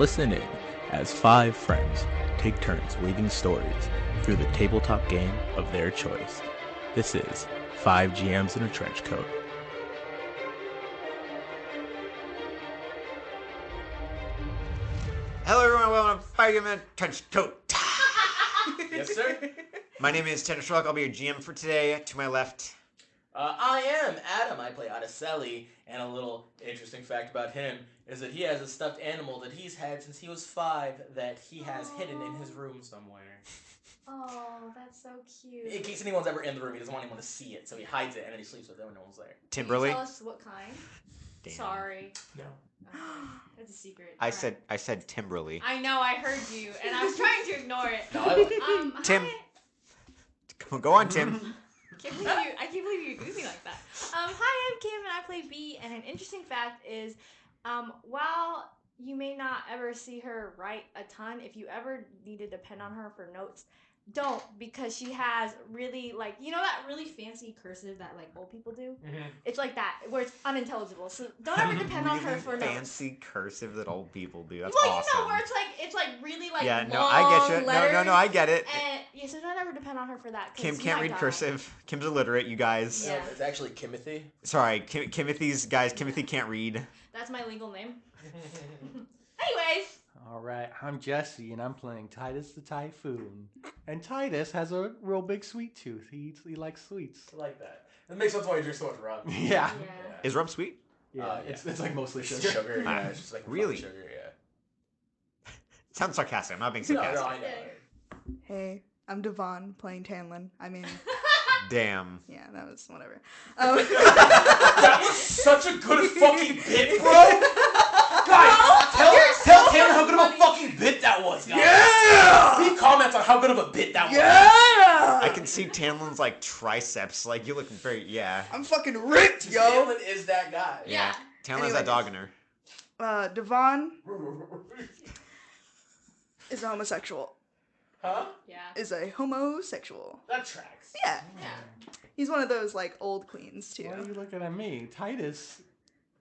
Listen in as 5 friends take turns weaving stories through the tabletop game of their choice. This is 5 GMs in a Trench Coat. Hello everyone, welcome to 5 GMs in a Trench Coat. Yes, sir. My name is Tanner Schluck. I'll be your GM for today. To my left, I am Adam. I play Odyssey, and a little interesting fact about him is that he has a stuffed animal that he's had since he was 5 that he has hidden in his room somewhere. Oh, that's so cute. In case anyone's ever in the room, he doesn't want anyone to see it, so he hides it and then he sleeps with it when no one's there. Timberly. Can you tell us what kind? Damn. Sorry. No. That's a secret. I said Timberly. I know, I heard you, and I was trying to ignore it. No, I like Tim. Hi. Go on, Tim. I can't believe you agree with me like that. Hi, I'm Kim, and I play B, and an interesting fact is, while you may not ever see her write a ton, if you ever need to depend on her for notes, don't, because she has really, like, you know that really fancy cursive that, like, old people do? Mm-hmm. It's like that, where it's unintelligible, so don't ever depend on her for notes. Fancy cursive that old people do. That's well, awesome. you know, where it's like really, like, yeah, long no, I get you. letters, No, I get it. And, yeah, so don't ever depend on her for that. Kim can't read cursive. Kim's illiterate, you guys. Yeah. It's actually Kimothy. Sorry, Kimothy's guys. Kimothy can't read. That's my legal name. Anyways. All right, I'm Jesse, and I'm playing Titus the Typhoon. And Titus has a real big sweet tooth. He likes sweets. I like that. It makes sense why you drink so much rum. Yeah. Is rum sweet? Yeah, it's like mostly It's sugar. just sugar, yeah. It's just like Really? sugar, yeah. Sounds sarcastic. I'm not being No, sarcastic. I know. Hey, I'm Devon playing Tanlin. I mean, Damn. yeah, that was whatever. That was such a good fucking bit, bro! Guys, tell Tanner how good of a fucking bit that was, guys! Yeah! Leave comments on how good of a bit that was. I can see Tanlin's like triceps. Like you look very I'm fucking ripped, yo. Tanlin is that guy. Yeah. Tanlin has that dog in her. Devon is a homosexual. Huh? Yeah. Is a homosexual. That tracks. Yeah. Yeah. He's one of those, like, old queens, too. Why are you looking at me? Titus.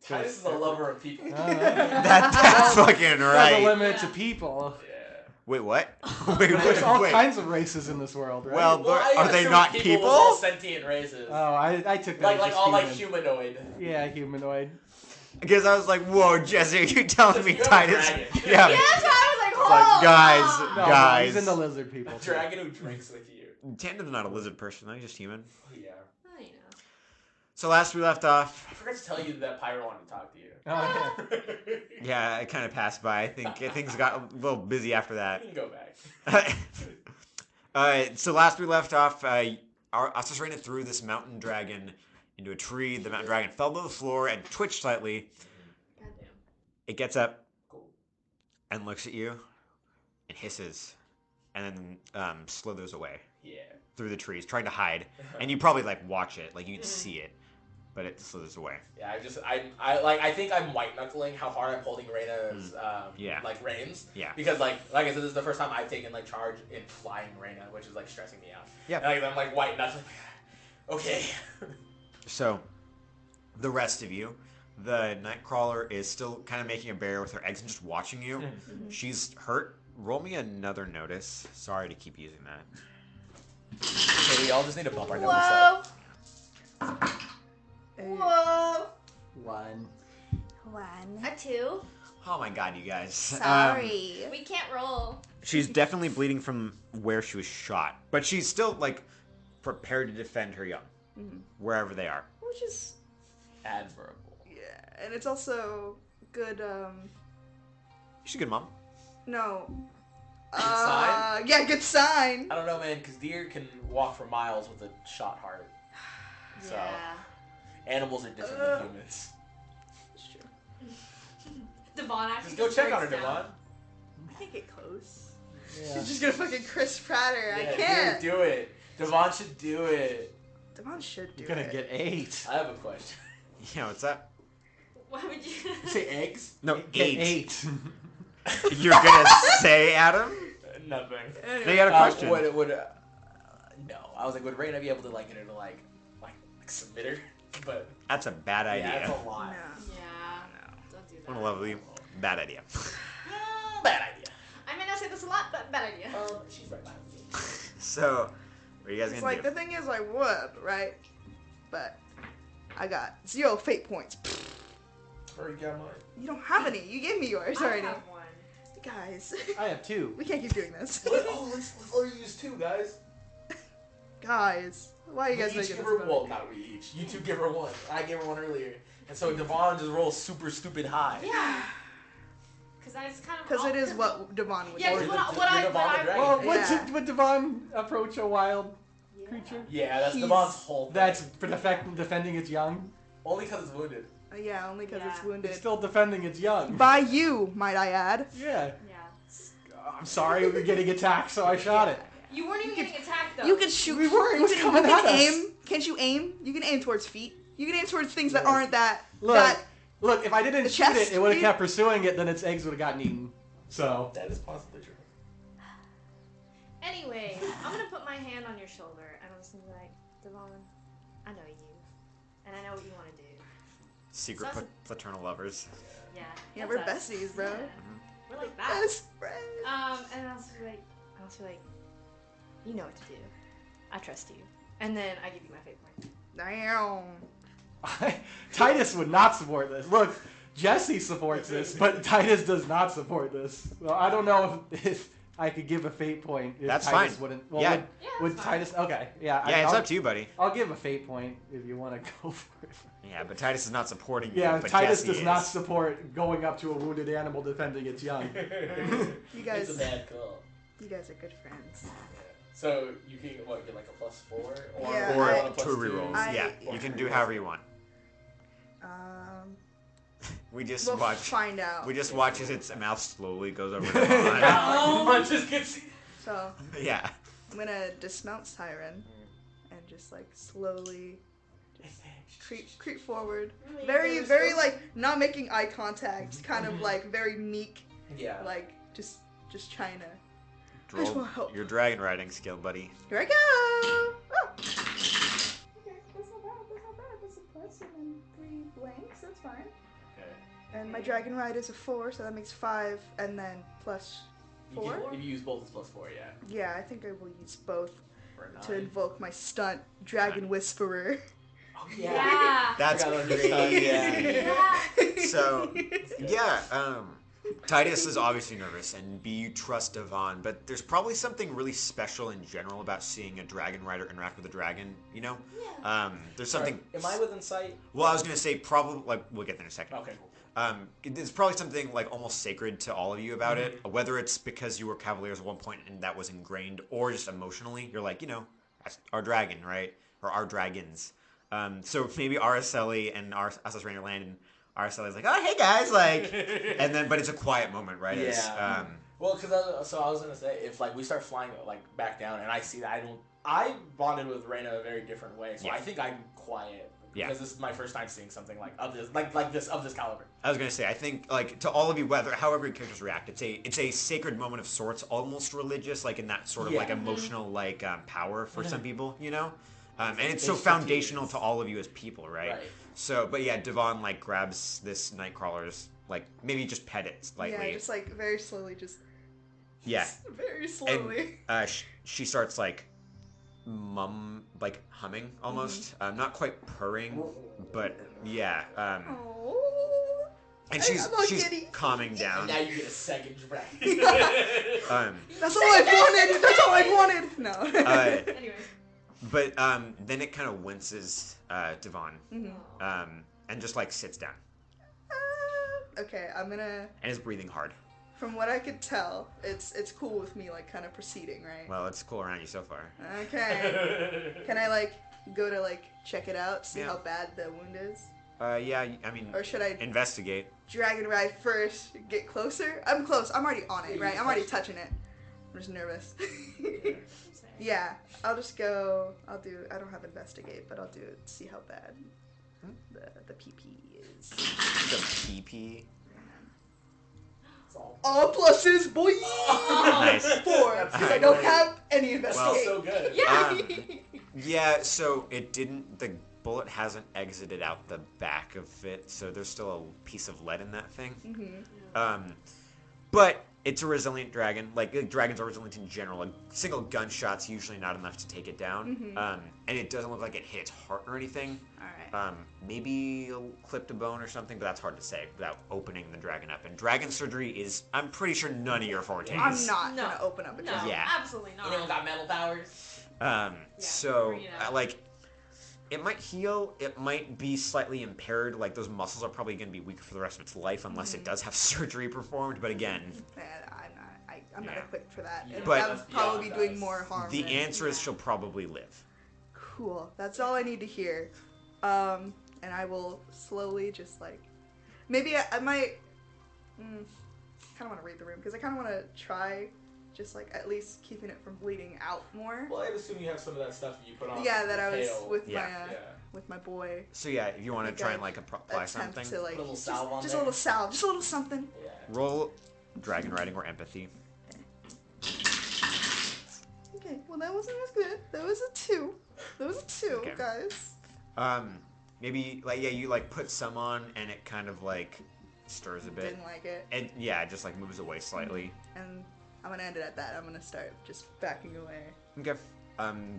Titus is a lover of people. That's fucking There's a right. limit to people. Yeah. Wait, what? wait, There's all wait. kinds of races in this world, right? Well, I are they assume not was people? all sentient races. Oh, I took that as like just all human. like humanoid. Yeah, humanoid. Because I was like, whoa, Jesse, are you telling me You have a Titus? dragon. Yeah. Yeah, that's why I was like, It's hold like, guys, on. No, guys. he's into lizard people. A too. dragon who drinks with you. Tandem's not a lizard person, though. He's just human. Oh, yeah. Oh, you know. So last we left off, I forgot to tell you that Pyro wanted to talk to you. Oh, yeah. yeah, it kind of passed by. I think things got a little busy after You that. can go back. So last we left off, us just ran it through this mountain dragon into a tree. The mountain dragon fell to the floor and twitched slightly. Goddamn. It gets up Cool. and looks at you and hisses and then slithers away Yeah. through the trees, trying to hide. And you probably like watch it, like you can see it, but it slithers away. Yeah, I think I'm white knuckling how hard I'm holding Reyna's Yeah. like reins. Yeah. Because like I said, this is the first time I've taken like charge in flying Reyna, which is like stressing me out. Yeah. And, I'm like white knuckling. Okay. So, the rest of you, the Nightcrawler is still kind of making a barrier with her eggs and just watching you. She's hurt. Roll me another notice. Sorry to keep using that. So we all just need to bump our notice up. Whoa. One. A 2. Oh my god, you guys. Sorry. We can't roll. She's definitely bleeding from where she was shot, but she's still like prepared to defend her young, wherever they are. Which is, Admirable. yeah, and it's also good, She's a good mom. no. sign? Yeah, good sign. I don't know, man, because deer can walk for miles with a shot heart. So Yeah. animals are different than humans. It's true. Devon actually Just go check on her, breaks down. Devon. I can't get close. Yeah. She's just gonna fucking Chris Pratter. I Yeah, can't. Do it. Devon should do it. Devon should do You're gonna it. get 8. I have a question. Yeah, what's that? Why would you? You say eggs? No, Get 8. 8. You're gonna say, Adam? Nothing. They got a question. No, I was like, would Reyna be able to like get her to like submit her? But That's a bad idea. yeah, that's a lot. No. Yeah. Don't do that. What a lovely bad idea. So, what are you guys It's gonna like do? the thing is, I would, right? But I got 0 fate points. Already got mine. You don't have any. You gave me yours I already. have one. Guys, I have 2. we can't keep doing this. Let's only use 2, guys. Guys, why are you guys We each making give this her, about well, me? not we each. You 2 give her 1. I gave her 1 earlier. And so Devon just rolls super stupid high. Yeah. Because I just kind of. Because it is what Devon would Yeah, do. because Or what the I. Devon the dragon. Well, Yeah. would Devon approach a wild creature? Yeah, that's He's- Devon's whole thing. That's defending its young. Only because it's wounded. Yeah, only because it's Yeah. wounded. It's still defending its young. By you, might I add. Yeah. Yeah. I'm sorry, we're getting attacked, so I shot it. You weren't even getting attacked though. You can shoot. We were, it you was can, coming you can at us. aim. Can't you aim? You can aim towards feet. You can aim towards things that Look. aren't that. Look, that look, if I didn't The shoot chest, it would have dude. kept pursuing it, then its eggs would have gotten eaten. So. That is possibly true. Anyway, I'm gonna put my hand on your shoulder and I'm just gonna be like, Devon, I know you, and I know what you want to do. Secret So- fraternal lovers. Yeah. Yeah, that's we're us. besties, bro. Yeah. We're like that. best friends. And I'll just be like, you know what to do. I trust you. And then I give you my fate point. Damn. Titus would not support this. Look, Jesse supports this, but Titus does not support this. Well, I don't know if I could give a fate point. If That's Titus fine. Wouldn't. Well, Yeah. would that's fine. Titus? Okay, yeah. Yeah, it's I'll, up to you, buddy. I'll give a fate point if you want to go for it. Yeah, but Titus is not supporting Yeah, you. But Titus Jesse does not is. support going up to a wounded animal defending its young. You guys, It's a bad call. you guys are good friends. So you can get like a +4 or Yeah, Or I- a two rerolls. I- Yeah, you can do however you want. We just We'll watch. find out. We just watch as its mouth slowly goes over the Oh, line. just gets. So Yeah. I'm gonna dismount Siren and just like slowly creep forward. Very like not making eye contact, kind of like very meek, Yeah. like just trying to. I just Roll want help. your dragon riding skill, buddy. Here I go. Oh. Okay, that's not bad. That's not bad. That's a plus and then 3 blanks. That's fine. Okay. And my dragon ride is a 4, so that makes 5, and then plus You 4. can, if you use both, it's +4. Yeah. Yeah, I think I will use both For a 9. to invoke my stunt, Dragon Whisperer. Oh Yeah. That's Forgot about great. the Yeah. Yeah. So, yeah, Titus is obviously nervous, and B, you trust Devon, but there's probably something really special in general about seeing a dragon rider interact with a dragon, you know? There's something... Am I within sight? Well, I was going to say probably... Like, we'll get there in a second. Okay, cool. There's probably something, like, almost sacred to all of you about it, whether it's because you were Cavaliers at one point and that was ingrained, or just emotionally. You're like, you know, that's our dragon, right? Or our dragons. So maybe Araceli and Asas Rainer land, and Araceli's like, oh, hey, guys, like... And then, but it's a quiet moment, right? It's, Yeah. Well, because I was gonna say, if like we start flying like back down, and I see that I bonded with Reyna a very different way, so Yeah. I think I'm quiet Yeah. because this is my first time seeing something like of this, like this of this caliber. I was gonna say, I think, like, to all of you, however your characters react, it's a sacred moment of sorts, almost religious, like in that sort of Yeah. like emotional like power for some people, you know, and it's so Expertise. foundational to all of you as people, right? Right. So, but yeah, Devon like grabs this Nightcrawler's like maybe just pet it slightly, Yeah, just like very slowly, just yeah, very and slowly. she starts like humming almost, not quite purring, but yeah, Oh. and I'm all she's giddy. calming And down. now you get a second dragon. That's all I wanted. That's all I wanted. No. Anyways. But then it kind of winces Devon, and just like sits down Okay, I'm gonna. and is breathing hard. From what I could tell, it's cool with me like kind of proceeding, right? Well, it's cool around you so far. Okay. Can I like go to like check it out, see Yeah. how bad the wound is, Yeah, I mean, or should I investigate. dragon ride first, get closer? I'm close. I'm already on it, right? I'm already touching it. I'm just nervous. Yeah, I'll just go. I don't have investigate, but I'll do it. See how bad the PP is. The PP. It's all All pluses, boy. Nice. 4, because I don't have any investigate. so good. Yeah. Yeah, so it didn't. The bullet hasn't exited out the back of it, so there's still a piece of lead in that thing. Mm-hmm. But it's a resilient dragon. Like dragons are resilient in general. A single gunshot's usually not enough to take it down. And it doesn't look like it hit its heart or anything. All right. Maybe clipped a bone or something, but that's hard to say without opening the dragon up. And dragon surgery is, I'm pretty sure, none of your fortes. I'm not gonna open up a No, dragon. Yeah. absolutely not. Anyone got metal powers? So, you know. like, it might heal. It might be slightly impaired. Like, those muscles are probably going to be weaker for the rest of its life unless it does have surgery performed. But again, I'm not equipped for that. Yeah. But- That would probably be doing more harm. the than- answer is she'll probably live. Cool. That's all I need to hear. And I will slowly just like, maybe I might. Kind of want to read the room because I kind of want to try, just like at least keeping it from bleeding out more. Well, I assume you have some of that stuff that you put on. Yeah, that I was Pale. with Yeah. with my boy. So, yeah, if you want to try and, like, apply Attempt something, to like Put a little salve on just a there. little salve, just a little something. Yeah. roll dragon riding or empathy. Okay, well that wasn't as good. That was a 2. That was a 2, Okay. guys. Maybe, like, yeah, you, like, put some on and it kind of, like, stirs a bit. Didn't like it. And, yeah, it just, like, moves away slightly. And I'm gonna end it at that. I'm gonna start just backing away. Okay.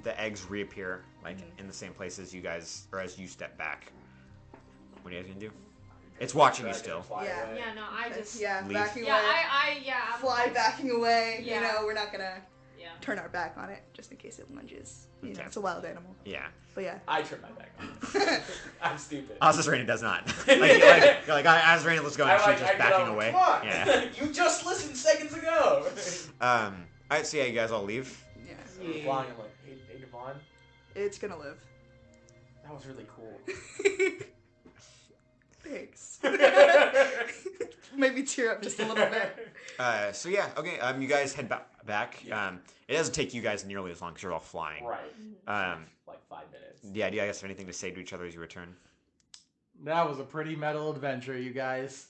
The eggs reappear, like, in the same place as you guys, or as you step back. What are you guys gonna do? It's watching you still. Fly Yeah. away. Yeah, no, I just. Yeah, Leave. backing Yeah, away. I'm Fly backing away. Yeah. You know, we're not gonna Yeah. turn our back on it just in case it lunges. You know, Okay. it's a wild animal. Yeah. But yeah. I turn my back on. I'm stupid. Osas does not. You're like, As Raina, let's go, and she's just I backing go, away. Come on. Yeah. You just listened seconds ago. Alright, so yeah, you guys all leave. Yeah. I'm flying. I'm like, hey, Devon, It's gonna live. that was really cool. Thanks. Made me tear up just a little bit. So yeah, okay, you guys head back. It doesn't take you guys nearly as long because you're all flying. Right. Like 5 minutes. Yeah, do you guys have anything to say to each other as you return? That was a pretty metal adventure, you guys.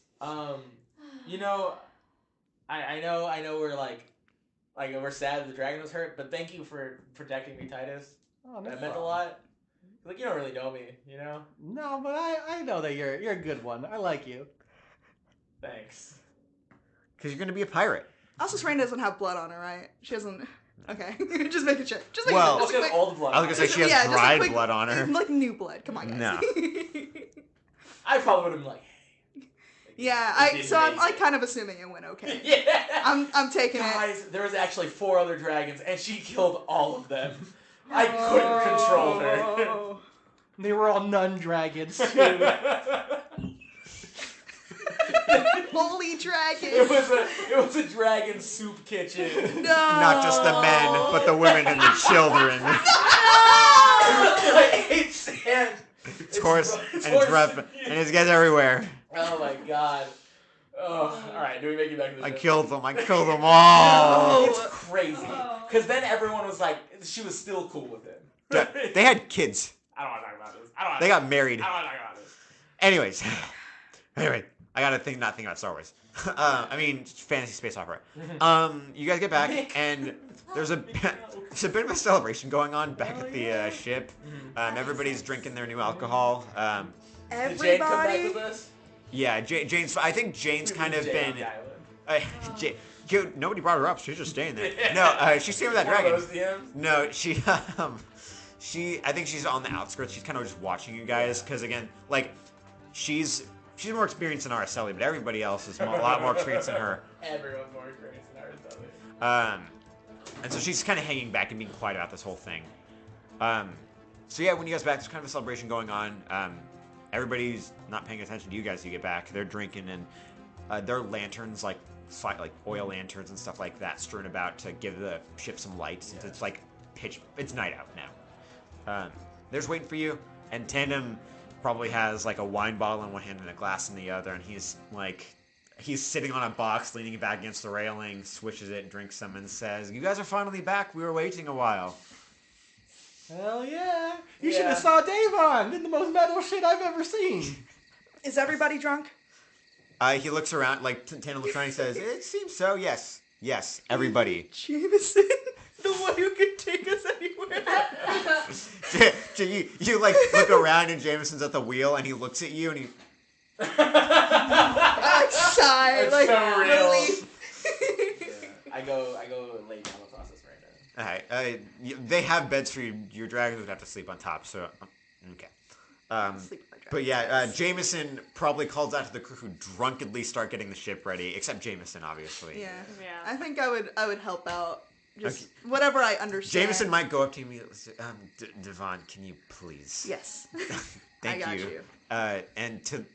You know, I know we're like we're sad the dragon was hurt, but thank you for protecting me, Titus. Oh, no That meant a problem. lot. Like, you don't really know me, you know? No, but I know that you're a good one. I like you. Thanks. Because you're going to be a pirate. Also, Rain doesn't have blood on her, right? She doesn't. Okay, just making sure. Just making Well- sure. Just got old blood. I was going to say she has Yeah, just a dried quick- blood on her. Like new blood. Come on, guys. No. I probably would have been like, hey. Yeah, It so I'm didn't like make kind of assuming it went okay. Yeah. I'm taking it. Guys, there was actually 4 other dragons, and she killed all of them. I couldn't control her. Oh. They were all nun dragons too. Holy dragon! It was a dragon soup kitchen. No. Not just the men, but the women and the children. It's sand. It's coarse, and it's rough, and it gets everywhere. Oh my god. Oh, alright, do we make it back to the I show? killed them all. It's crazy. Because then everyone was like, she was still cool with him. They had kids. I don't want to talk about this. I don't want They got married. I don't want to talk about this. Anyways. Anyway, I gotta not think about Star Wars. I mean, fantasy space opera. You guys get back, and there's a bit of a celebration going on back at the ship. Everybody's drinking their new alcohol. Did Jane come back Everybody. with us? Yeah, Jane's. I think Jane's kind of Jane on been. the island. Nobody brought her up. She's just staying there. No, she's staying with that One of dragon. those DMs? No, I think she's on the outskirts. She's kind of just watching you guys, because again, like, she's more experienced than Araceli, but everybody else is a lot more experienced than her. Everyone's more experienced than ours, And so she's kind of hanging back and being quiet about this whole thing. So yeah, when you guys back, there's kind of a celebration going on. Everybody's not paying attention to you guys. You get back, they're drinking, and there are lanterns, like oil lanterns and stuff like that, strewn about to give the ship some light. Since it's like pitch, it's night out now. They're just waiting for you, and Tandem probably has like a wine bottle in one hand and a glass in the other, and he's sitting on a box, leaning back against the railing, swishes it, drinks some, and says, "You guys are finally back. We were waiting a while." Hell yeah! You Yeah. should have saw Davon. Did the most metal shit I've ever seen. Is everybody drunk? He looks around, like Tandem looks around, and says, "It seems so. Yes, everybody." Jameson, the one who could take us anywhere. you like look around, and Jameson's at the wheel, and he looks at you, and he. I sigh, That's like so real. relief. I go lay down the process right now. All right. They have beds for you. Your dragons would have to sleep on top. So okay. Sleep with my But dragons, yeah, guys. Jameson probably calls out to the crew who drunkenly start getting the ship ready, except Jameson, obviously. Yeah. Yeah. I think I would help out. Just whatever I understand. Jameson might go up to you and say, Devon, can you please? Yes. Thank I got you. you. And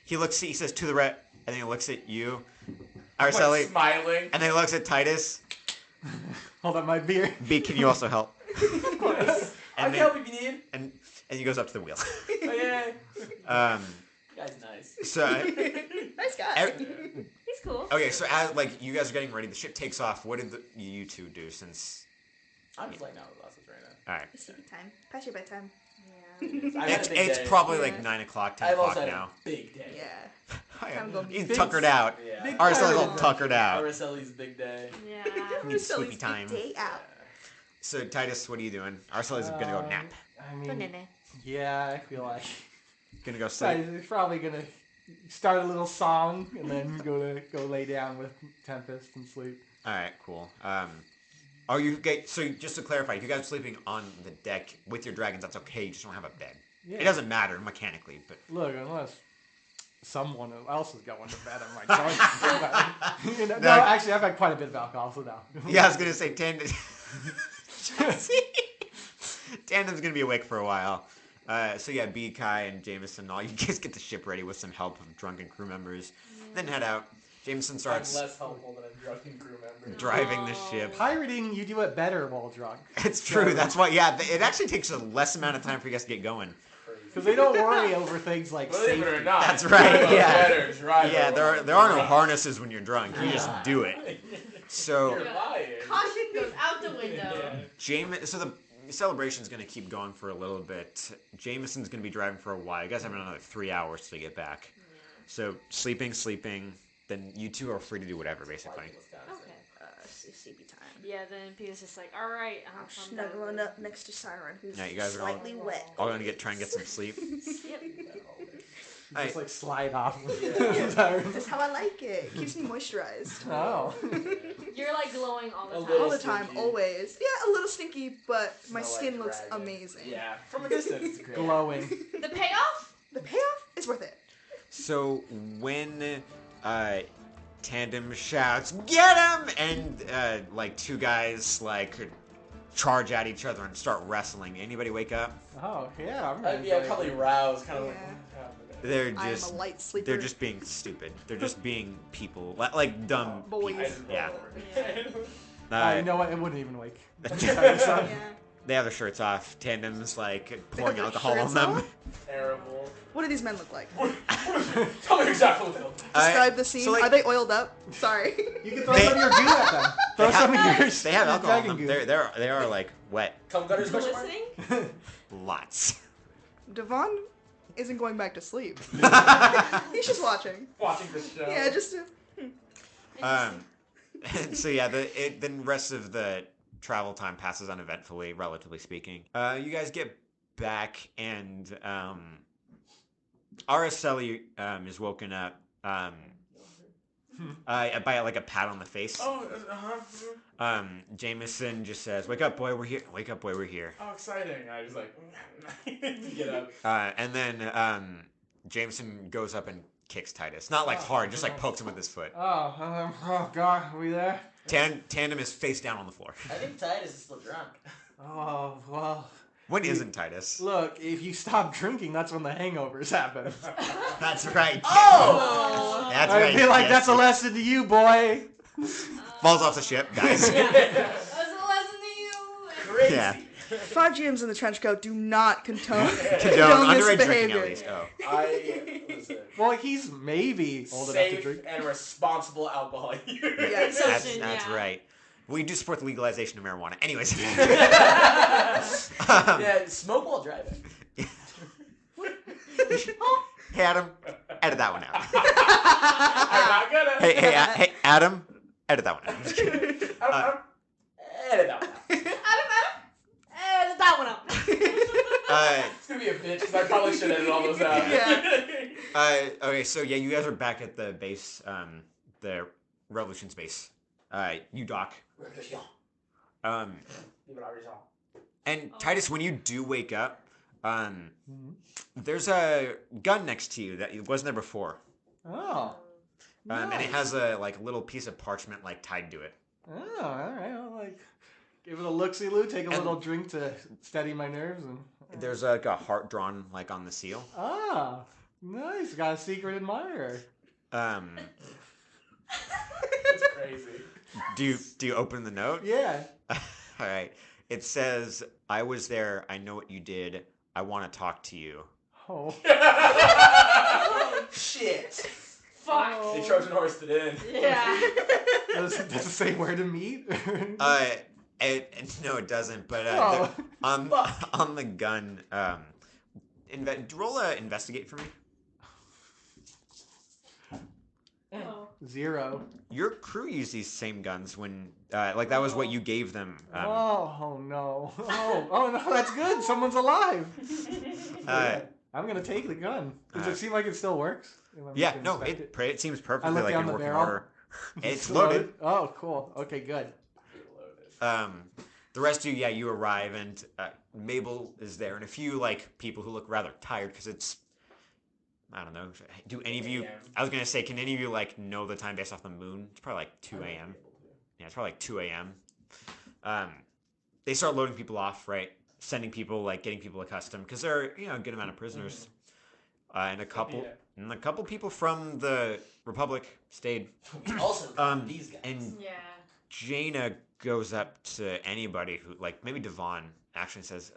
he says to the red, and then he looks at you, Like, Araceli, smiling. and then he looks at Titus. Hold on, my beer. B, can you also help? Of course. I And can then- help if you need. And he goes up to the wheel. Oh, yeah. um, You guys nice. so Nice guy. He's cool. okay, so as like you guys are getting ready, the ship takes off. What did you two do since? I'm just laying down with glasses right now. All right, Sleepy time. Past your bedtime. Yeah. I've had a big it's day. probably Yeah. like 9 o'clock, 10 I've also o'clock had now. a big day. Yeah. Hi, Time to go He's big- tuckered out. Yeah. Big Araceli's all time. tuckered out. Araceli's big day. Yeah. Need sleepy time. Day out. So Titus, what are you doing? Araceli's gonna go nap. I mean, yeah, I feel like Gonna go sleep. he's probably gonna start a little song and then go lay down with Tempest and sleep. All right, cool. Are you so just to clarify, if you guys are sleeping on the deck with your dragons, that's okay. You just don't have a bed. Yeah. It doesn't matter mechanically, but Look, unless someone else has got one to bed, I'm like, going. No, No. actually, I've had quite a bit of alcohol, so no. yeah, I was gonna say Tandem's gonna be awake for a while. So yeah, B, Kai, and Jameson, all you guys get the ship ready with some help of drunken crew members. Then head out. Jameson I'm starts less helpful than a drunken crew member. driving the Oh. ship. Pirating, you do it better while drunk. It's true. That's why. Yeah, it actually takes a less amount of time for you guys to get going. Because they don't worry over things like Believe it or safety. not. That's right, drive a yeah. better driver Yeah, there while there are no drunk. harnesses when you're drunk. You just do it. So You're lying. Caution goes out the window. So the celebration's gonna keep going for a little bit. Jameson's gonna be driving for a while. You guys have another 3 hours to get back. So sleeping. Then you two are free to do whatever, basically. Okay. Sleepy time. Yeah, then Peter's just like, all right, I'm Snuggling up next to Siren, who's Yeah, you guys are all- slightly wet. All gonna try and get some sleep. Yep. Just like slide off. That's how I like it. It keeps me moisturized. Oh. You're like glowing all the A time. little All the time, stinky. always. Yeah, a little stinky, but my Smell skin like looks dragon. amazing. Yeah, from a distance, it's great. Glowing. The payoff? The payoff is worth it. So when Tandem shouts, "Get him!" and like two guys like charge at each other and start wrestling. Anybody wake up? Oh, yeah. I'm I'd be probably roused, kind of Yeah. like. They're I am just a light sleeper. they're just being stupid. They're just being people, like dumb Boys. people. Yeah. You know what? It wouldn't even wake. Yeah. They have their shirts off. Tandem's like pouring their alcohol on shirts them. off? Terrible. What do these men look like? Tell me exactly what they look like. Describe the scene. so, like- Are they oiled up? Sorry. You can throw some of your goo at them. Throw some of yours. They have your alcohol on dragon them. goo. They are like wet. Come gutters, question mark? Glistening? Lots. Devon isn't going back to sleep. He's just watching. Watching this show. Yeah, just to, So yeah, the rest of the travel time passes uneventfully, relatively speaking. You guys get back, and Araceli is woken up by like a pat on the face. Oh, uh-huh. Jameson just says, "Wake up, boy, we're here. Wake up, boy, we're here." Oh, exciting. I just like, get up. And then Jameson goes up and kicks Titus. Not like hard, just like pokes him with his foot. Oh, God, are we there? Tandem is face down on the floor. I think Titus is still drunk. Oh, well. When isn't Titus? Look, if you stop drinking, that's when the hangovers happen. That's right. Oh! That's I right. feel like yes. that's a lesson to you, boy. Falls off the ship, guys. That's a lesson to you. Crazy. Yeah. 5 GMs in the trench coat do not condone Condone this underage drinking behavior. at least. Oh. Listen. Well, he's maybe old enough to Safe drink. and responsible alcohol use. Yes. That's Consumption, yeah. right. We do support the legalization of marijuana. Anyways. Yeah, smoke while driving. Hey, Adam, edit that one out. I'm not gonna. Hey, Adam, edit that one out. I'm just kidding. Edit that one out. Edit that one out. It's gonna be a bitch because I probably should edit all those out. Yeah. Okay, so yeah, you guys are back at the base, the Revolution's base. You dock. And Titus, when you do wake up, there's a gun next to you that wasn't there before. Oh. And it has a little piece of parchment tied to it. Oh, all right. I'll give it a look-see-loo, take a little drink to steady my nerves. And there's a heart drawn on the seal. Ah, nice. Got a secret admirer. It's crazy. Do you open the note? Yeah. All right. It says, "I was there. I know what you did. I want to talk to you." Oh. Shit. Fuck. Oh. They Trojan horsed it in. Yeah. Does it say where to meet? No, it doesn't. But Oh. on the gun, roll a investigate for me. Oh. 0. Your crew used these same guns when, that was what you gave them. Oh no! Oh no! That's good. Someone's alive. I'm gonna take the gun. Does it seem like it still works? Yeah, no, it seems perfectly look like down in the working barrel. order. It's loaded. Oh, cool. Okay, good. The rest of you, you arrive, and Mabel is there, and a few people who look rather tired because it's, I don't know. Do any of you? I was gonna say, can any of you know the time based off the moon? It's probably 2 a.m. Yeah, it's probably 2 a.m. They start loading people off, right? Sending people, getting people accustomed, because there are a good amount of prisoners, and a couple people from the Republic stayed. Also, these guys. And Yeah. Jaina goes up to anybody who, maybe Devon actually says,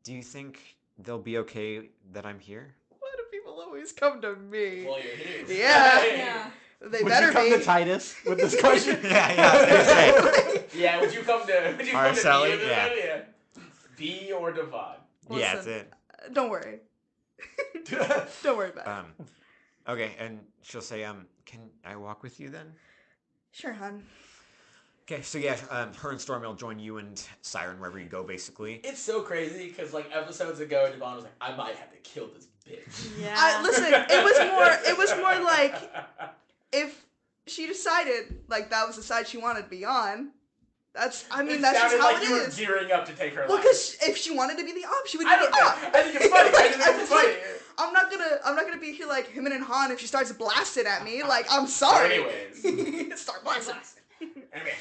"Do you think they'll be okay that I'm here?" Why do people always come to me? Well, you're here. Yeah. Yeah. They Would better you come be. to Titus with this question? Yeah, I was gonna say. Yeah, would you come to B Araceli, with yeah. it? Yeah. B or Devon? Yeah, that's Listen, it. Don't worry. Don't worry about it. Okay, and she'll say, "Can I walk with you then?" Sure, hon. Okay, so her and Stormy will join you and Siren wherever you go, basically. It's so crazy because episodes ago, Devon was like, "I might have to kill this bitch." Yeah. Listen, it was more like if she decided that was the side she wanted to be on. That's just how it you were is. gearing up to take her Well, life. because if she wanted to be the op, she would be I don't the know. op. I think it's funny. I just think it's funny. I'm not gonna be here like him and Han if she starts blasting at me. I'm sorry. So anyways. Start blasting. Anyway.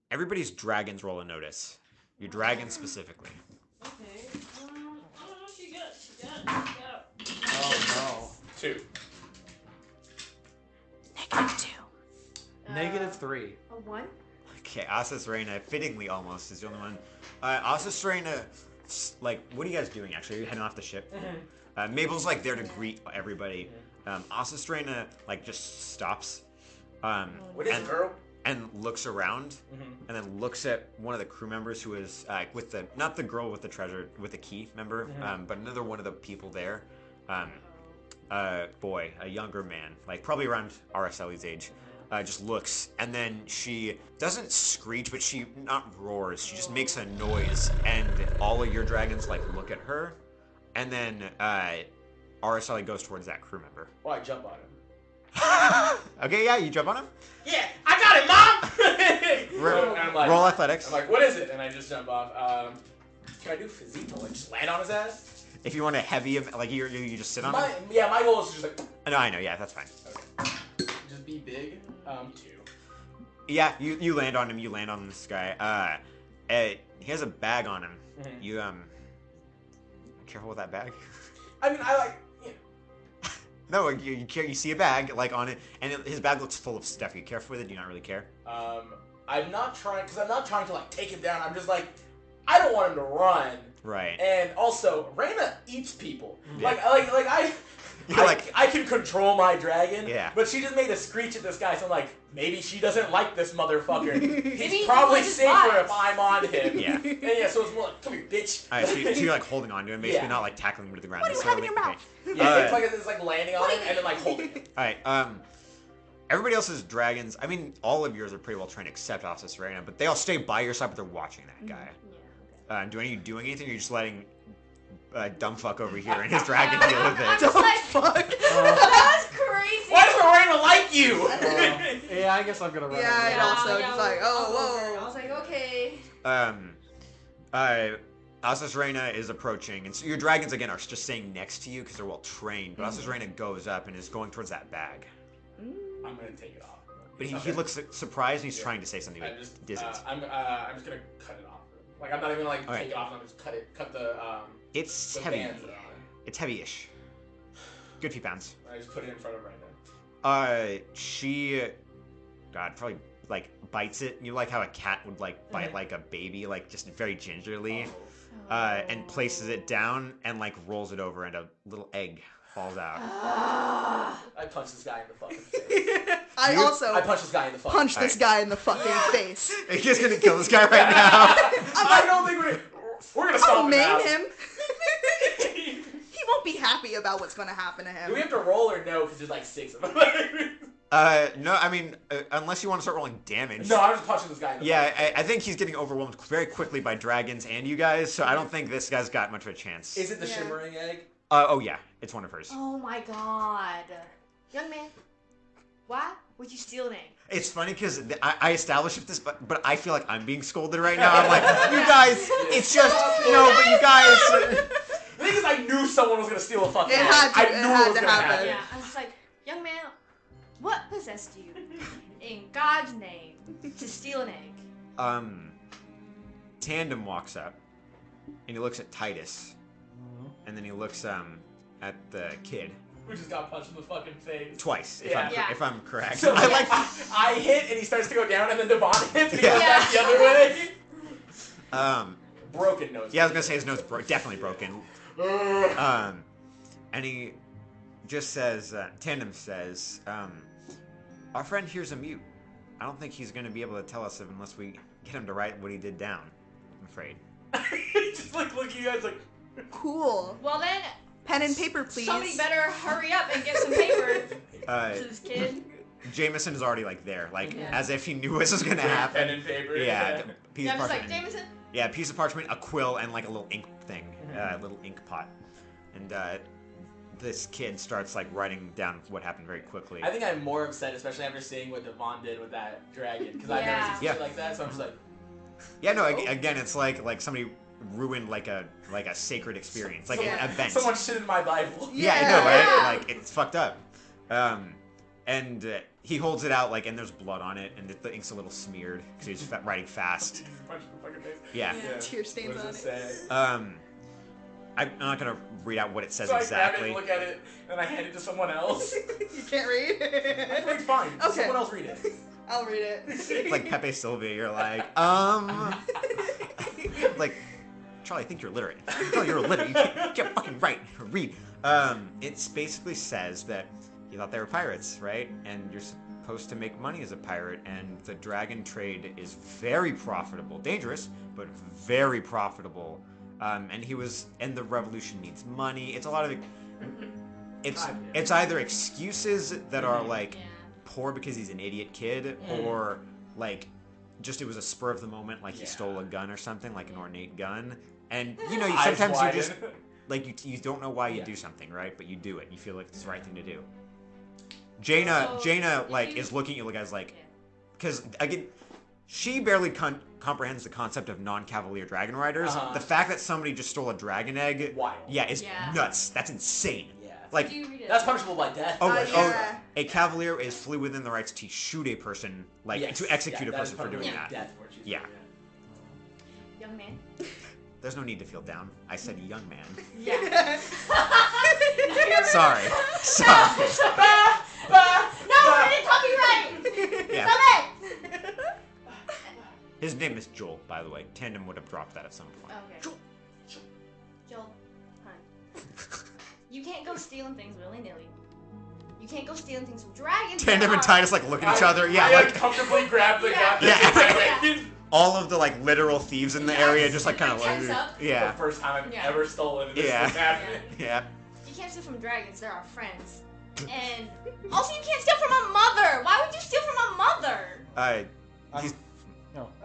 Everybody's dragons roll a notice. Your dragon specifically. Okay. What you got? Oh 2. no. -3. A 1? Okay, Asa Serena, fittingly almost, is the only one. Asa Serena, what are you guys doing actually? Are you heading off the ship? Mabel's there to greet everybody. Asa Serena, just stops. What is it, girl? And looks around, and then looks at one of the crew members who is with not the girl with the treasure, with the key, remember? But another one of the people there. Boy, a younger man, probably around Araceli's age. Just looks, and then she doesn't screech, but she not roars. She just makes a noise, and all of your dragons look at her, and then Araceli goes towards that crew member. Well, I jump on him. Okay, yeah, you jump on him. Yeah, I got it, Mom. And I'm Roll athletics. I'm like, what is it? And I just jump off. Can I do physique? Just land on his ass? If you want to heavy him, you just sit on him. My goal is just No, I know. Yeah, that's fine. Okay. Just be big. 2. Yeah, you land on him. You land on this guy. He has a bag on him. You careful with that bag. I mean, No, you see a bag on it, and his bag looks full of stuff. Are you careful with it? Do you not really care? I'm not trying to take him down. I'm just I don't want him to run. Right. And also, Reyna eats people. Yeah. I can control my dragon. Yeah. But she just made a screech at this guy, so I'm like, maybe she doesn't like this motherfucker. Maybe He's probably his safer vibes. if I'm on him. Yeah. And so it's more come here, bitch. All right, so you're holding on to him, basically Yeah. not tackling him to the ground. What do you have in your mouth? Yeah, it's landing on him and then holding him. All right. Everybody else's dragons. I mean, all of yours are pretty well trained except Asa Serena, but they all stay by your side, but they're watching that guy. Yeah. Okay. Do any of you doing anything? Or are you just letting dumb fuck over here and his dragon deal with it? I'm just Fuck. that was crazy. Why does Arena like you? Yeah, I guess I'm gonna run. Yeah, over and there. also just like, oh, I whoa. was like, okay. Asas Reina is approaching, and so your dragons again are just staying next to you because they're well trained. But Asas Reina goes up and is going towards that bag. I'm gonna take it off. But he looks surprised and he's trying to say something, but isn't. I'm just gonna cut it off. Like I'm not even like take it off. I'm just cut the It's the heavy. bands on. It's heavy-ish. Good few pounds. I just put it in front of her right now. She, God, probably like bites it. You like how a cat would like bite like a baby, like just very gingerly, and places it down and like rolls it over, and a little egg falls out. I punched this guy in the fucking face. I punched this guy in the fucking punched this guy in the fucking face. He's just gonna kill this guy right now. I don't think we're gonna stop I'll him maim now. him. He won't be happy about what's gonna happen to him. Do we have to roll or no? Because there's like 6 of them. No, I mean, unless you want to start rolling damage. No, I'm just punching this guy in the face. I think he's getting overwhelmed very quickly by dragons and you guys, so I don't think this guy's got much of a chance. Is it the shimmering egg? Oh yeah, it's one of hers. Oh my god. Young man, why would you steal an egg? It's funny because I established this, but I feel like I'm being scolded right now. I'm like, you guys, it's just, no, but you guys. The thing is, I knew someone was gonna steal a fucking egg. I knew it was gonna happen. happen. Yeah, I was just like, young man, what possessed you, in God's name, to steal an egg? Tandem walks up, and he looks at Titus, and then he looks at the kid. We just got punched in the fucking face. Twice, Yeah. if I'm correct. So I hit and he starts to go down, and then Devon hits and he goes back the other way. Broken nose. Yeah, I was gonna say his nose definitely broken. And he just says, Tandem says, our friend here's a mute. I don't think he's gonna be able to tell us unless we get him to write what he did down. I'm afraid. Just like look at you guys like. Cool. Well then, Pen and paper, please. somebody better hurry up and get some paper to this kid. Jameson is already like there, like Yeah. as if he knew this was gonna happen. Pen and paper. Yeah, piece Yeah, of I'm just parchment. like, Jameson. Yeah, piece of parchment, a quill, and like a little ink thing, a little ink pot. And this kid starts like writing down what happened very quickly. I think I'm more upset, especially after seeing what Devon did with that dragon, because I've never seen shit like that. So I'm just like. Yeah, no. Again, it's like somebody ruined like a sacred experience, like an event. Someone shit in my Bible. Yeah, I know, right? Like it's fucked up. And he holds it out, like, and there's blood on it, and the ink's a little smeared because he's writing fast. Punch in the fucking face. Yeah. Tear stains What on does it. it say? I'm not gonna read out what it says So exactly. I grab it, look at it, and I hand it to someone else. You can't read? I read fine. Okay. Someone else read it. I'll read it. It's like Pepe Sylvia. You're like, like, Charlie, I think you're illiterate. Charlie, you're illiterate. You can't fucking write or read. It basically says that you thought they were pirates, right? And you're supposed to make money as a pirate, and the dragon trade is very profitable. Dangerous, but very profitable. And the revolution needs money. It's a lot of, it's either excuses that are like poor because he's an idiot kid, or like just it was a spur of the moment, like he stole a gun or something, like an ornate gun. And you know, sometimes you just like you don't know why you do something, right? But you do it. You feel like it's the right thing to do. Jaina like is looking at you guys like, because again, she barely comprehends the concept of non-cavalier dragon riders. The fact that somebody just stole a dragon egg, is nuts. That's insane. Yeah. Like that's punishable by death. A cavalier is fully within the rights to shoot a person, like to execute a person for doing that. Death, yeah. Young man. There's no need to feel down. I said young man. Yeah. Sorry. No, I didn't copyright. Yeah. Stop it. His name is Joel, by the way. Tandem would have dropped that at some point. Okay. Joel, honey. You can't go stealing things willy-nilly. You can't go stealing things from dragons. Tandem and Titus like look at each other. Yeah, I like comfortably grab the gun. Yeah. All of the like literal thieves in the area just like kind of like The first time I've ever stolen, and this is what's happening. Yeah. You can't steal from dragons. They're our friends. And also, you can't steal from a mother. Why would you steal from a mother?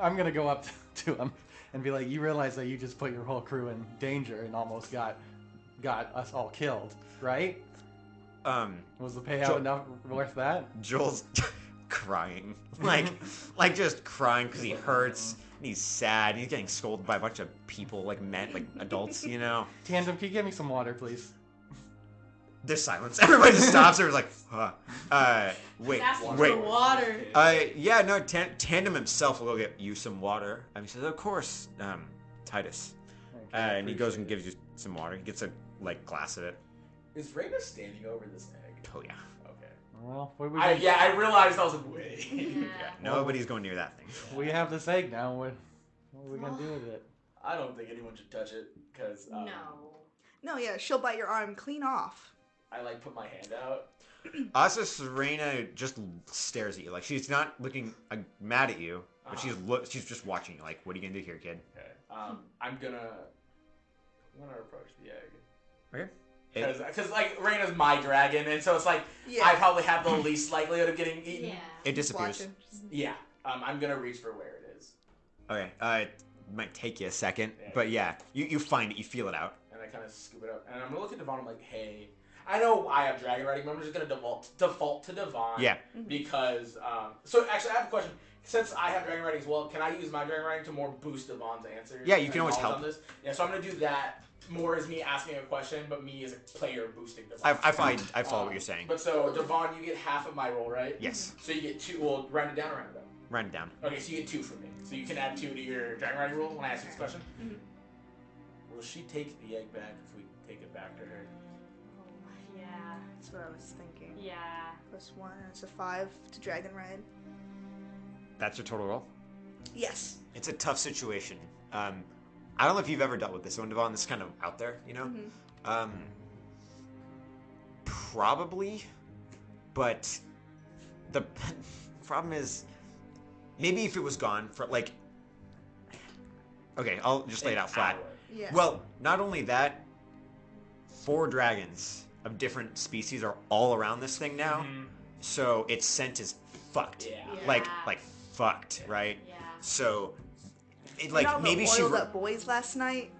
I'm gonna go up to him and be like, you realize that you just put your whole crew in danger and almost got us all killed, right? Was the payout Joel- enough worth that? Joel's crying, like just crying because he hurts and he's sad. And he's getting scolded by a bunch of people, like men, like adults, you know. Tandem, can you get me some water, please? There's silence. Everybody just stops. There's like, wait, Asking wait. for water. Yeah, no. Tandem himself will go get you some water. He says, of course, Titus. Okay, And he goes and gives you some water. He gets a glass of it. Is Raina standing over this egg? Oh yeah. Okay. Well, what are we I gonna- realized I was like, wait. Yeah. Nobody's going near that thing. We have this egg now. What are we gonna do with it? I don't think anyone should touch it because No. No, yeah, she'll bite your arm clean off. I like put my hand out. Asa Serena just stares at you. Like she's not looking mad at you, but she's just watching you. Like, what are you gonna do here, kid? Okay. I'm gonna approach the egg. Okay. Because like Raina's my dragon, and so it's like Yeah. I probably have the least likelihood of getting eaten. Yeah. It Just disappears. watching. Yeah. I'm gonna reach for where it is, Okay. It might take you a second, Yeah. but yeah, you find it. You feel it out. and I kind of scoop it up, and I'm gonna look at Devon. I'm like, hey, I know I have dragon riding, but I'm just gonna default to Devon. Yeah. Because so actually, I have a question. Since I have dragon riding as well, can I use my dragon riding to more boost Devon's answers? Yeah, you can and always knowledge help. on this? Yeah, so I'm gonna do that more as me asking a question, but me as a player boosting Devon. I follow what you're saying. But so Devon, you get half of my roll, right? Yes. So you get 2. Well, round it down or round it up. Round it down. Okay, so you get 2 from me. So you can add 2 to your dragon riding roll when I ask you this question. Mhm. Will she take the egg back if we take it back to her? Oh, yeah. That's what I was thinking. Yeah. +1, it's a 5 to Dragon Ride. That's your total roll. Yes. It's a tough situation. I don't know if you've ever dealt with this one, Devon. This is kind of out there, you know. Mhm. Probably, but the problem is maybe if it was gone for like. Okay, I'll just lay it out flat. Yeah. Well, not only that, 4 dragons of different species are all around this thing now, so its scent is fucked. Yeah. Like fucked, right? Yeah. So, it, You like know maybe the she. oiled up boys last night.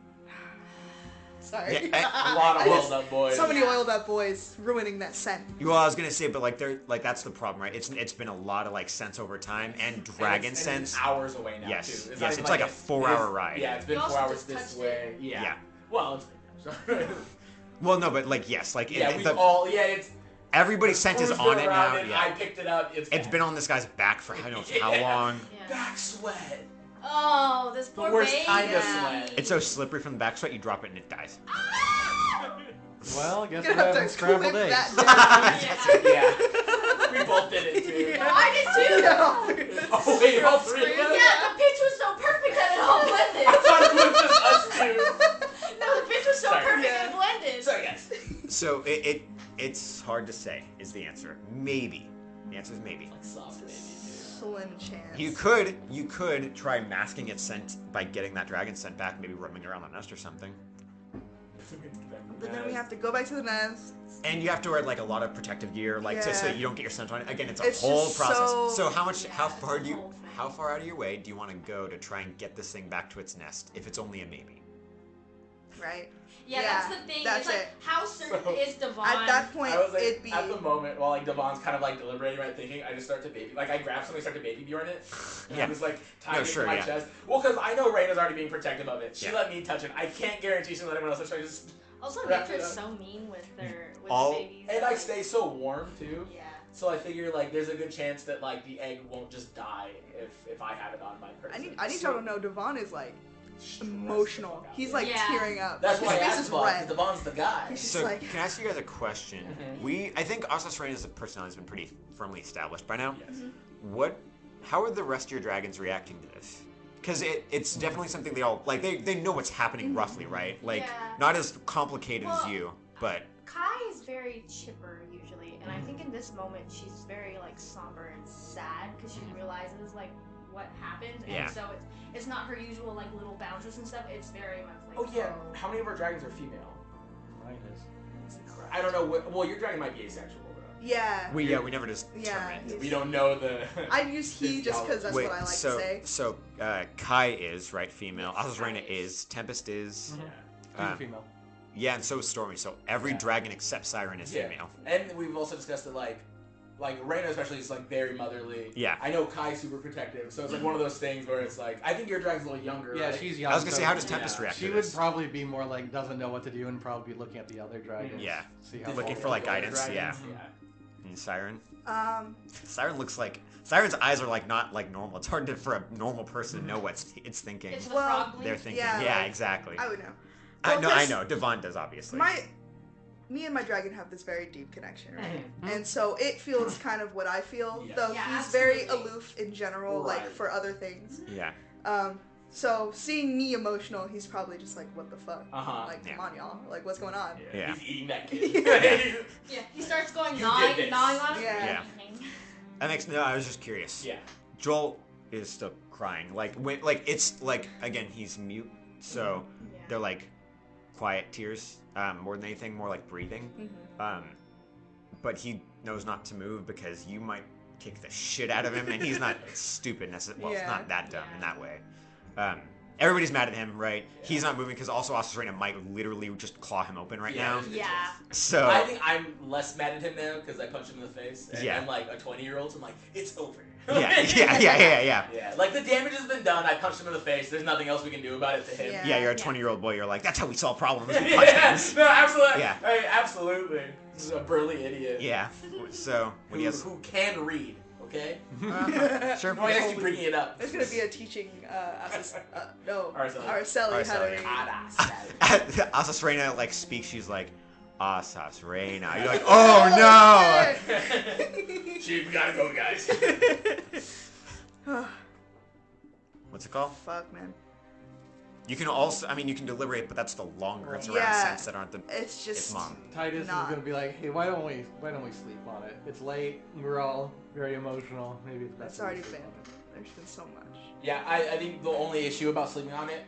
Sorry. Yeah, A lot of I oiled up boys. So many oiled up boys ruining that scent. Well, I was gonna say, but like they're like that's the problem, right? It's been a lot of like scents over time, and dragon And it's scents. hours away now Yes. too. Yes, not it's even like a it- 4-hour it's- ride. Yeah, it's been You 4 also hours just this touched way. it. Yeah. Yeah. Well, it's Well, no, but like yes, like yeah, it, we the, all it's everybody's scent is cruised on it around now. and Yeah. I picked it up. It's It's been on this guy's back for I don't know how Yeah. long. Yeah. back sweat. Oh, this The poor worst baby. kind of Yeah. sweat. It's so slippery from the back sweat, you drop it and it dies. Well, I guess You're we're gonna have having to scrambled clip eggs. that Yeah. We both did it too. No, I did too. Yeah. Oh wait, all 3 of us? Yeah, the pitch was so perfect that it all blended. I thought it was just us 2. No, the pitch was so Sorry. perfect Yeah. it blended. Sorry guys. So it's hard to say is the answer. Maybe. The answer is maybe. Like soft baby Slim chance. You could try masking its scent by getting that dragon scent back, maybe rubbing it around the nest or something. But then we have to go back to the nest. And you have to wear like a lot of protective gear, like so Yeah. you don't get your scent on it. Again, it's a It's whole just process. so- How far do you whole thing. how far out of your way do you want to go to try and get this thing back to its nest if it's only a maybe? Right. Yeah, Yeah, that's the thing. that's It's like, it. how certain So, is Devon? At that point, I was like, it'd be. at the moment, while like Devon's kind of like deliberating, right, thinking, I just start to baby, like I grab something, start to baby Bjorn it, and Yeah. I was like tying No, it sure, to my yeah. chest. Well, because I know Raina's already being protective of it. She Yeah. let me touch it. I can't guarantee she'll let anyone else touch it. So I just Also, wrap it nature's up. so mean with their All- babies. and I stay so warm too. Yeah. So I figure like there's a good chance that like the egg won't just die if I have it on my person. I need So- y'all to know Devon is like stressed the emotional. fuck out. He's like Yeah. tearing up. That's His why I face asked is Devon, because red. Devon's the guy. He's just So like. can I ask you guys a question? Mhm. I think Asas Reign as a personality has been pretty firmly established by now. Yes. How are the rest of your dragons reacting to this? Because it's definitely something they all like. They know what's happening roughly, right? Like Yeah. not as complicated as Well, you, but Kai is very chipper usually, and I think in this moment she's very like somber and sad because she realizes like what happened, and Yeah. so it's not her usual like little bounces and stuff. It's very much like Oh yeah. How many of our dragons are female? Mine is. I don't know. Well, your dragon might be asexual though. Yeah. we never just Yeah. determined. We don't know the. I use he just because that's Wait, what I like so to say. so Kai is right female. Yes, Asas Kai Reina is. is. Tempest is. Mhm. Yeah. He's a female. Yeah, and so is Stormy. So every dragon except Siren is female. And we've also discussed that like Reyna especially is like very motherly. Yeah. I know Kai's super protective, so it's like one of those things where it's like I think your dragon's a little younger. Yeah, right? she's young. I was gonna say, how does so- Tempest react She to would this? probably be more like doesn't know what to do and probably be looking at the other dragons. Yeah. See how Looking far for, like, they go. guidance, yeah. Yeah. And Siren? Um, Siren looks like... Siren's eyes are, like, not, like, normal. It's hard for a normal person to know what it's thinking. It's the Well, frog blink. They're thinking. Yeah, Yeah, like, exactly. I would know. I Well, know, I 'cause know. Devon does, obviously. Me and my dragon have this very deep connection, right? Mhm. And so it feels kind of what I feel, Yeah. though Yeah, he's very absolutely. aloof in general, Right. like for other things. Yeah. So seeing me emotional, he's probably just like, "What the fuck? Like, Yeah. come on, y'all! Like, what's going on?" Yeah. He's eating that kid. Yeah, he starts going You gnawing, did this. gnawing on it. Yeah. That makes... No, I was just curious. Yeah. Joel is still crying. It's, like, again, he's mute, so Yeah. they're, like, quiet tears, more than anything, more like breathing. But he knows not to move because you might kick the shit out of him, and he's not stupid necessarily. Well, it's Yeah. not that dumb in that way. Everybody's mad at him, right? He's not moving because also Reyna might literally just claw him open right now. Yeah. So I think I'm less mad at him now because I punched him in the face. And Yeah. I'm like a 20-year-old, so I'm like, it's over. yeah. Yeah, like the damage has been done. I punched him in the face. There's nothing else we can do about it to him. Yeah. Yeah, you're a Yeah. 20-year-old boy. You're like, that's how we solve problems. We punch Yeah, things. no, absolutely. Yeah. I mean, absolutely. This is a burly idiot. Yeah. So what do you guys? Who can read? Okay. Sure. No, I actually bringing it up. There's gonna be a teaching Araceli. Araceli how to Araceli. read. Asas Reyna like speaks. She's like, Asas Reyna. You're like, oh no. Shoot, we gotta go, guys. What's it called? Fuck, man. You can also, you can deliberate, but that's the longer. It's around Yeah. cents that aren't the. It's just It's mom. Titus Not. is gonna be like, hey, why don't we sleep on it? It's late. We're all very emotional. Maybe it's best. It's that we already sleep been. on it. There's been so much. Yeah, I think the only issue about sleeping on it,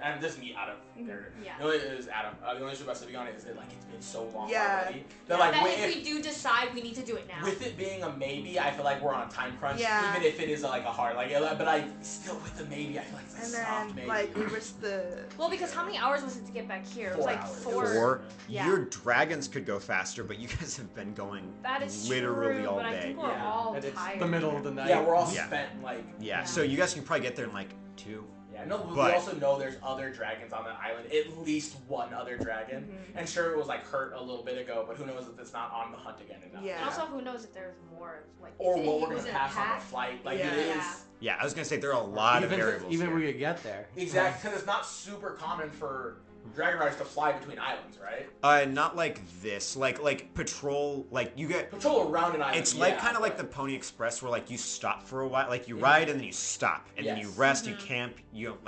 and this is me out of there. Yeah. The only is Adam. The only issue about sleeping on it is that like it's been so long Yeah. already. That like That when- if we do decide, we need to do it now. with it being a maybe, I feel like we're on a time crunch. Yeah. Even if it is like a hard, but I still with the maybe, I feel like it's a And soft then maybe. like we risked the. Well, because how many hours was it to get back here? It was 4 like hours. four. Or Yeah. your dragons could go faster, but you guys have been going That is literally true, all but I day. think we're Yeah. all And it's tired. the middle of the night. yeah, we're all Yeah. spent like. Yeah, so you guys can probably get there in like 2. Yeah, no, we But- also know there's other dragons on that island. At least one other dragon. Mhm. And sure, it was like hurt a little bit ago, but who knows if it's not on the hunt again enough. Yeah. And also, who knows if there's more? Like, Or if what he we're was gonna in a pass on pack. the flight. Like Yeah. it is. Yeah. Yeah, I was gonna say there are a lot of variables. Even here. if we could get there. Exactly, because it's not super common for dragon riders to fly between islands, right? Not like this. Like patrol. Like you get. Patrol around an island. It's like yeah, kind of like the but- Pony Express, where like you stop for a while. Like you Mhm. ride and then you stop, and then you Yes. rest, you camp,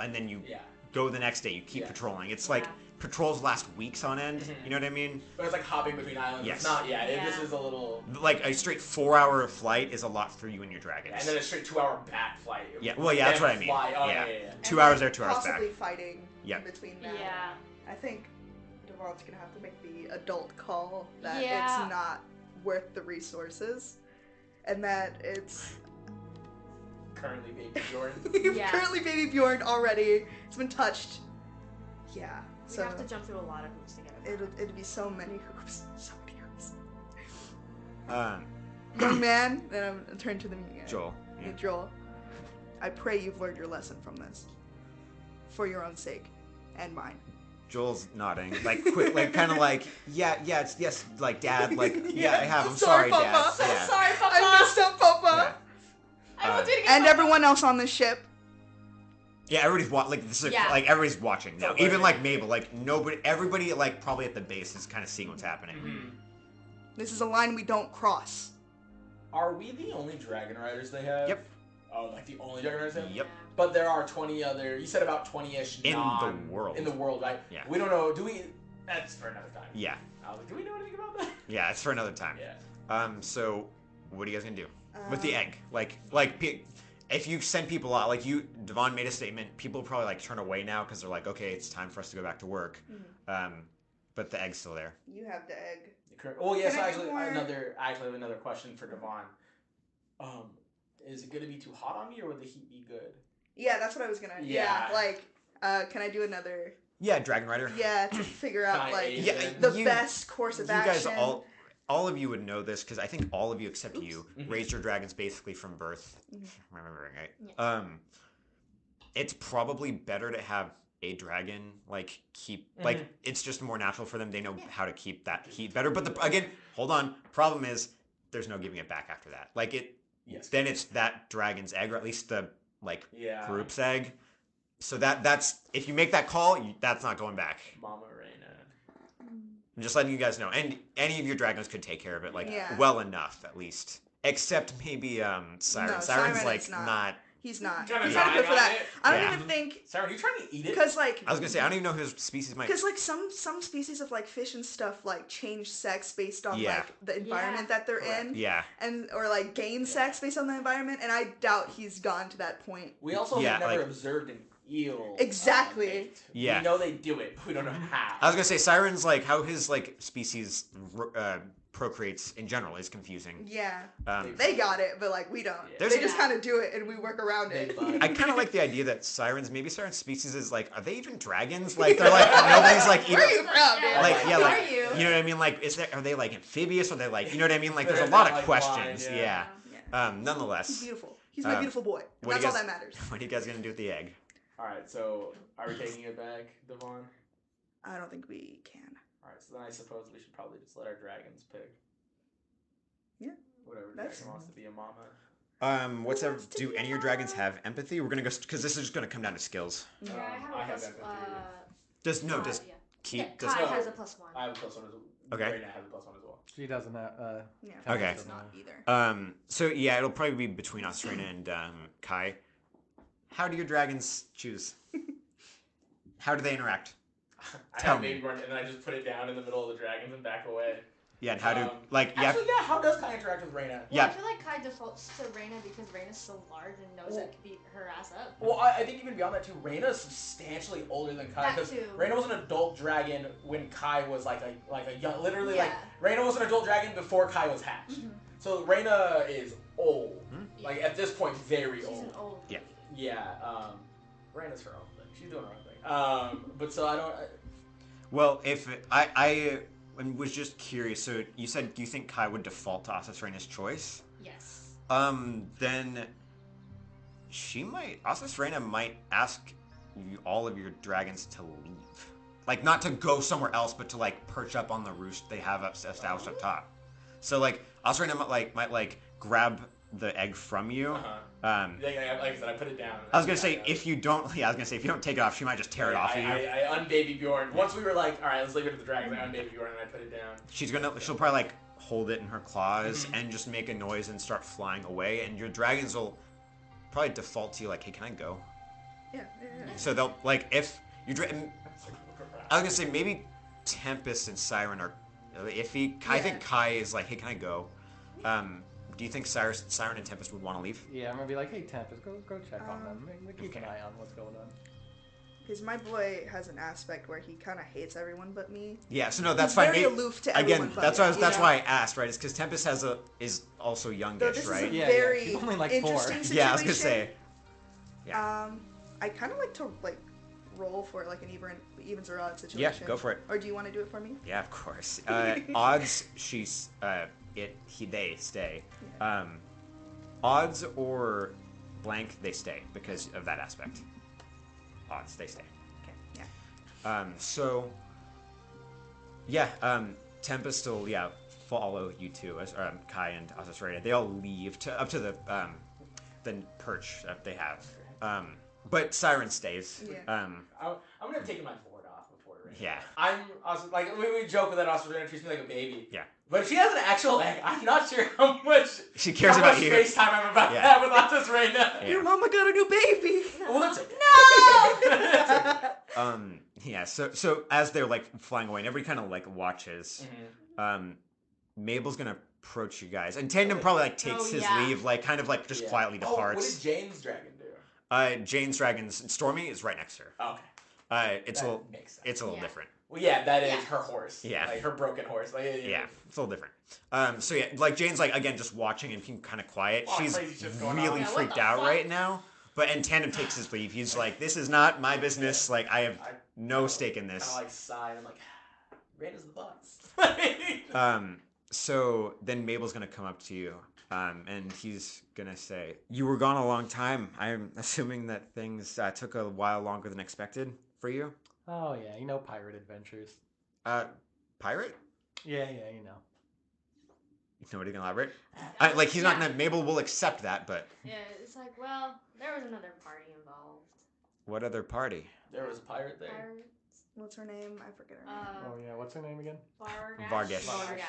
and then you Yeah, go the next day. You keep Yeah. patrolling. It's like Yeah. patrols last weeks on end. Mhm. You know what I mean? but it's like hopping between islands. Yes. It's not. Yeah, this Yeah. is a little. Like a straight 4-hour flight is a lot for you and your dragons. And then a straight 2-hour back flight. Yeah, well, yeah, that's Then what I mean. fly- Oh, Yeah. yeah. 2 And hours then there, 2 hours back. possibly fighting Yeah. in between that. Yeah. I think Devon's gonna have to make the adult call that Yeah. it's not worth the resources, and that it's Currently baby Jordan. Yeah. currently baby Bjorn already. It's been touched. Yeah. We So have to jump through a lot of hoops to get it. it'd be so many hoops. So many hoops. Um, Young man, then I'm turning to the meeting guy. Joel. Hey, Joel, I pray you've learned your lesson from this. For your own sake. And mine. Joel's nodding, like quick, like kind of like, yes, like Dad, like yeah, I have. I'm I'm sorry, sorry, Papa. Dad. Yeah. Sorry, Papa. I messed up, Papa! I won't do it again. And Papa. everyone else on this ship. Yeah, everybody's like this is Yeah. like everybody's watching now. Don't Even worry. like Mabel, like nobody, everybody like probably at the base is kind of seeing what's happening. Mhm. This is a line we don't cross. Are we the only dragon riders they have? Yep. Oh, like the only dragon riders they have? Yep. But there are 20 other. You said about 20-ish In the non- world. In the world, right? Yeah. We don't know. Do we? That's for another time. Yeah, I was like, do we know anything about that? yeah, it's for another time. Yeah. So what are you guys gonna do with the Um, egg? Like, if you send people out, like Devon made a statement, people probably like turn away now because they're like, okay, it's time for us to go back to work. But the egg's still there. You have the egg. Oh yes, Can I do actually, more? I actually have another question for Devon. Is it gonna be too hot on me, or would the heat be good? Yeah, that's what I was gonna. Yeah. Like, can I do another Yeah, Dragon Rider. Yeah, to figure out Kinda like Asian. the you- best course of You action. guys all of you would know this because I think all of you except you raised your dragons basically from birth. If I'm remembering right. Yeah. It's probably better to have a dragon like keep like it's just more natural for them. They know how to keep that heat better. But again, hold on. Problem is there's no giving it back after that. Like it. Yes. Then it's that dragon's egg, or at least the group's egg. So that's if you make that call, that's not going back. Mama Reina. I'm just letting you guys know, and any of your dragons could take care of it, like Yeah. well enough at least. Except maybe Siren. No, Siren's Siren like is not. not. He's not. Trying to He's not good die for that. on it? I don't Yeah. even think Sarah, are you trying to eat it? because like I was gonna say I don't even know whose species might. because like some species of like fish and stuff like change sex based on Yeah. like the environment that they're in. Yeah. And or like gain sex based on the environment, and I doubt he's gone to that point. We also Yeah, have never like- observed an eel. Exactly. Mate. Yeah. We know they do it, but we don't know how. I was gonna say Siren's like how his like species procreates in general is confusing. Yeah, Um, they got it, but like we don't. Yeah. They just kind of do it, and we work around They it. bug. I kind of like the idea that Siren's species is like, are they even dragons? Like they're like nobody's like Where are even you from, dude? like Who yeah like are you? you know what I mean? Like are they like amphibious? Are they like you know what I mean? Like there's a They're lot not, of like, questions. blind, Yeah. Yeah. He's Nonetheless, beautiful. He's my beautiful boy. what do That's you all guys- that matters. what are you guys gonna do with the egg? All right, so are we taking it back, Devon? I don't think we can. All right, so then I suppose we should probably just let our dragons pick. Yeah. Whatever That's- dragon wants to be a mama. What's Who up? wants to Do be any of your a dragons mama? have empathy? We're gonna go because this is just gonna come down to skills. Yeah, I I have have a empathy. Just no, plus. just Yeah. keep. Yeah, Just, Kai no. has a +1. I have a +1 as well. Okay. Reina has a +1 as well. She doesn't have. Yeah. Okay. It's not either. So yeah, it'll probably be between us, Reina, and Kai. How do your dragons choose? How do they interact? I Tell have me. baby born, and then I just put it down in the middle of the dragons and back away. Yeah, and how do Um, like yeah? Actually, yeah. How does Kai interact with Reina? Well, Yeah. I feel like Kai defaults to Reina because Reina's so large and knows that could beat her ass up. Well, I think even beyond that too, Reina's substantially older than Kai. That Because too. Reina was an adult dragon when Kai was like a young, literally like Yeah. Reina was an adult dragon before Kai was hatched. Mhm. So Reina is old. Hmm? Like at this point, very She's old. an old Yeah. lady. Yeah. Reina's her own thing. She's doing her own thing. But so I don't. Well, if I was just curious. So you said you think Kai would default to Asus Reina's choice? Yes. Then she might. Asus Reina might ask all of your dragons to leave, like not to go somewhere else, but to like perch up on the roost they have established up top. So like Asus Reina might grab the egg from you. Like I said, I put it down. I was gonna say if you don't take it off, she might just tear it off of you. I unbaby Bjorn. Once we were like, all right, let's leave it to the dragons. I unbaby Bjorn and I put it down. She'll probably like hold it in her claws and just make a noise and start flying away, and your dragons will probably default to you like, hey, can I go? Yeah. So they'll like if you. I was gonna say maybe Tempest and Siren are iffy. I think Kai is like, hey, can I go? Do you think Siren and Tempest would want to leave? Yeah, I'm gonna be like, hey Tempest, go check on them. Keep an eye on what's going on. Because my boy has an aspect where he kind of hates everyone but me. Yeah, so no, that's He's fine. very Maybe- aloof to Again, everyone but that's me, why that's you know? why I asked, right? Is because Tempest is also Though youngish, this right? is a Yeah, very she's only like 4. interesting situation. Yeah, I was gonna say. I kind of like to like roll for like an evens or odds Yeah, situation. go for it. Or do you want to do it for me? Yeah, of course. Odds, they stay. Odds or blank, they stay because of that aspect. Odds, they stay. Okay. Yeah. Tempest will follow you two as Kai and Asus Reina. They all leave up to the perch that they have. But Siren stays. Yeah. I'm gonna take my board off before Reina. Yeah. I'm also like we joke with that. Also, Reina treats me like a baby. Yeah. But if she has an actual egg, I'm not sure how much She cares about you. face time I'm about to Yeah. have with Asus Reina. Yeah. Your mama got a new baby. Well, that's it. No! So as they're like flying away, and everybody kind of like watches. Mabel's gonna approach you guys, and Tandem probably like takes his yeah. leave, like kind of like just quietly What departs. did Jane's dragon do? Jane's dragon's Stormy is right next to her. Okay. It's That a little, makes sense. it's a little Yeah. different. Well, yeah, that is Yeah. her horse. Yeah. Like her broken horse. Like, Yeah, it's a little different. So yeah, like Jane's like again just watching and being kind of quiet. Oh, She's crazy shit's going really on. Yeah, what freaked the out fuck? right now. And Tandem takes his leave. He's like, "This is not my business. Like I have no stake in this. Kind of like sigh. I'm like, Raina's the boss. So then Mabel's gonna come up to you, and he's gonna say, "You were gone a long time. I'm assuming that things took a while longer than expected for you." Oh yeah, you know pirate adventures. Pirate? Yeah, you know. Nobody can elaborate. Like he's not gonna. Mabel will accept that, but Yeah, it's like, well, there was another party involved. what other party? There was a pirate there. Pirates. What's her name? I forget her name. Oh yeah, what's her name again? Vargas. Vargas.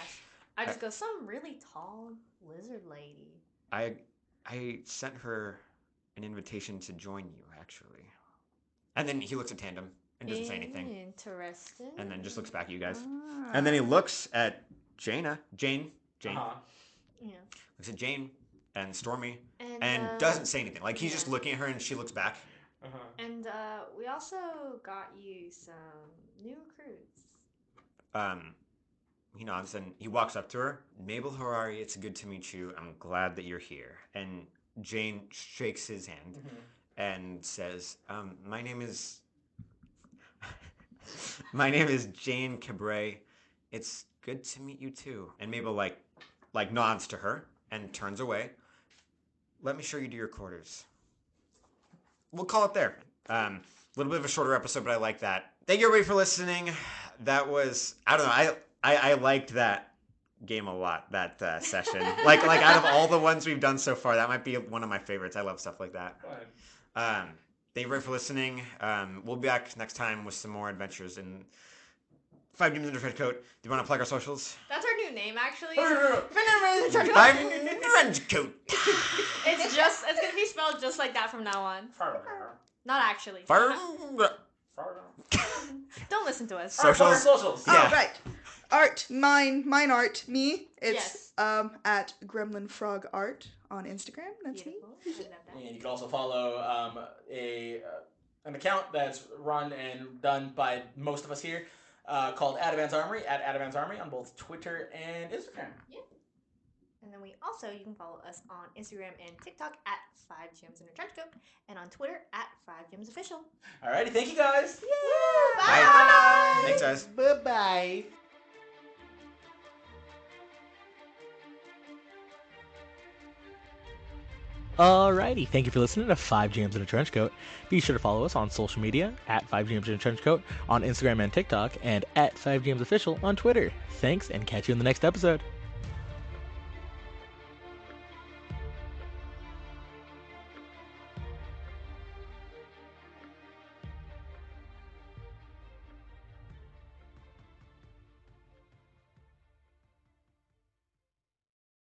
I just go, some really tall lizard lady. I sent her an invitation to join you, actually. And then he looks at Tandem and doesn't say anything. Interesting. And then just looks back at you guys. And then he looks at Jane. Uh-huh. Yeah. Looks at Jane and Stormy And, and doesn't say anything. Like he's just looking at her and she looks back. Uh-huh. And we also got you some new recruits. He nods and he walks up to her. Mabel, how are you? It's good to meet you. I'm glad that you're here. And Jane shakes his hand and says, my name is Jane Cabray. It's good to meet you too. And Mabel like nods to her and turns away. Let me show you to your quarters. We'll call it there. A little bit of a shorter episode, but I like that. Thank you everybody for listening. That was, I don't know, I liked that game a lot, that session. like out of all the ones we've done so far, that might be one of my favorites. I love stuff like that. Thank you everybody for listening. We'll be back next time with some more adventures in 5 Demons in a Trench Coat. Do you want to plug our socials? That's our new name, actually. Trench Coat. It's gonna be spelled just like that from now on. Not actually. Don't listen to us. Socials. Oh, right. Art, mine art, me. It's Yes. At Gremlin Frog Art on Instagram. That's me. Beautiful. I love that. And you can also follow an account that's run and done by most of us here called Adavant's Armory, at Adavant's Armory on both Twitter and Instagram. Yeah. And then you can follow us on Instagram and TikTok at 5Gems in a Trench Coat, and on Twitter at 5Gems Official. Alrighty, thank you guys. Yeah. Bye. Thanks, guys. Bye-bye. Alrighty, thank you for listening to 5 Jams in a Trench Coat. Be sure to follow us on social media at 5 Jams in a Trench Coat on Instagram and TikTok, and at 5 Jams Official on Twitter. Thanks, and catch you in the next episode.